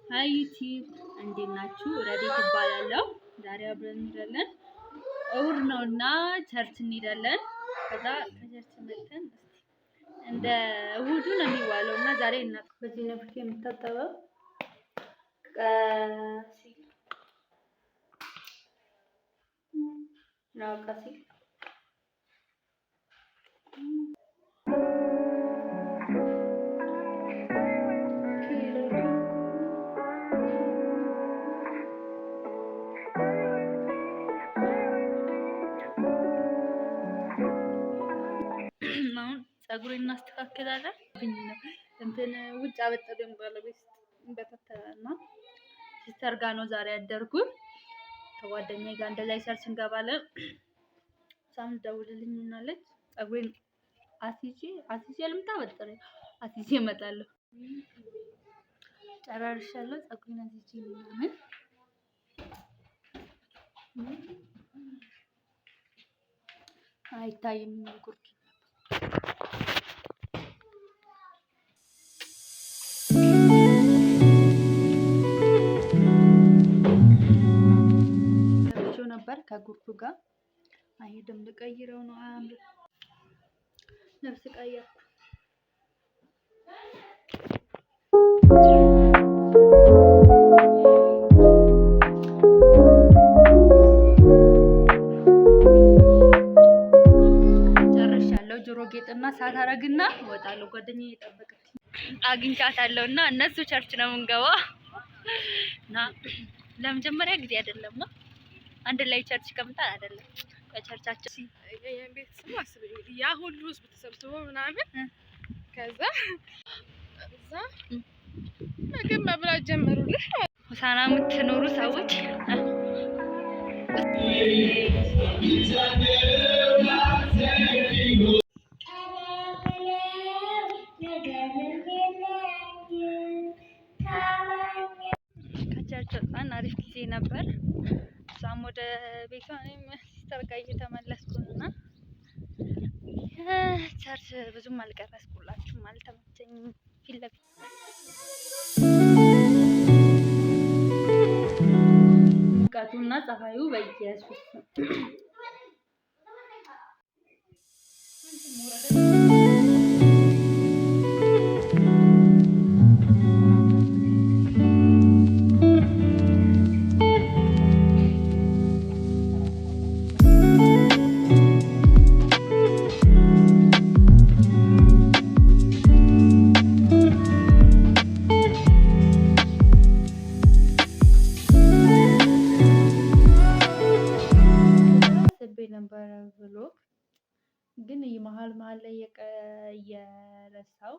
ሃይ ዩቲዩብ እንዴት ናችሁ? ረዴት እባላለሁ። ዛሬ አብረን እንሄዳለን። እሑድ ነውና ቸርች እንሄዳለን። ከዛ ከቸርች መጥተን እንደ እሑዱ ነው የሚዋለው እና ዛሬ በዚህ ነው ፊት የምታጠበው ቀሲል ፀጉሬን እናስተካክላለን። እንትን ውጭ አበጠረኝ ባለቤት በተተና ሲስተር ጋር ነው ዛሬ ያደርኩት። ከጓደኛዬ ጋር አንድ ላይ ቸርች እንገባለን። ሳም ደውልልኝናለች። ፀጉሬን አስይዤ ልምጣ በጠረኝ አስይዤ እመጣለሁ። ጨራርሻለሁ። ፀጉሬን አስይዤ ምናምን አይታይም ጉርድ ነበር ከጉርቱ ጋር አይሄድም። ልቀይረው ነው አያምርም። ልብስ ቀየርኩ። ጨርሻለሁ። ጆሮ ጌጥና ሰዓት አደርግና እወጣለሁ። ጓደኛዬ እየጠበቀች አግኝቻታለሁና እነሱ ቸርች ነው የምንገባው እና ለመጀመሪያ ጊዜ አይደለም ነው አንድ ላይ ቸርች ከምጣል አይደለም ከቸርቻቸው ቤተሰብ አስበኝ ያ ሁሉ ህዝብ ተሰብስቦ ምናምን ከዛ እዛ ምግብ መብላት ጀመሩልሽ። ሆሳዕና የምትኖሩ ሰዎች ከቸርች ወጣን። አሪፍ ጊዜ ነበር። እሷም ወደ ቤቷ እኔም ሲስተር ጋር እየተመለስኩ እና ቸርች ብዙም አልቀረስኩላችሁም፣ አልተመቸኝም። ፊት ለፊት ሙቀቱና ፀሐዩ በኢየሱስ ነበረ ብሎግ ግን መሀል ላይ የረሳው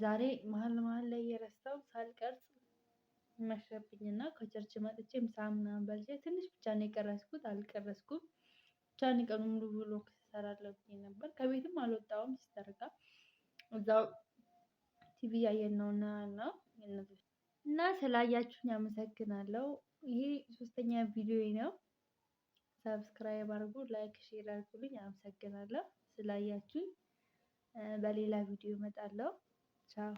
ዛሬ መሀል ላይ የረሳው ሳልቀርጽ መሸብኝና ከቸርች መጥቼ ምሳ ምናምን በልቼ ትንሽ ብቻ ነው የቀረስኩት። አልቀረስኩም ብቻ ነው ቀኑን ሙሉ ብሎግ እሰራለሁ ብዬ ነበር። ከቤትም አልወጣሁም። ሲስተር ጋር እዛው ቲቪ ያየን ነውና እና ስላያችሁኝ አመሰግናለሁ። ይሄ 3ኛ ቪዲዮ ነው። ሰብስክራይብ አድርጉ፣ ላይክ፣ ሼር አድርጉልኝ። አመሰግናለሁ ስላያችሁኝ። በሌላ ቪዲዮ እመጣለሁ። ቻው።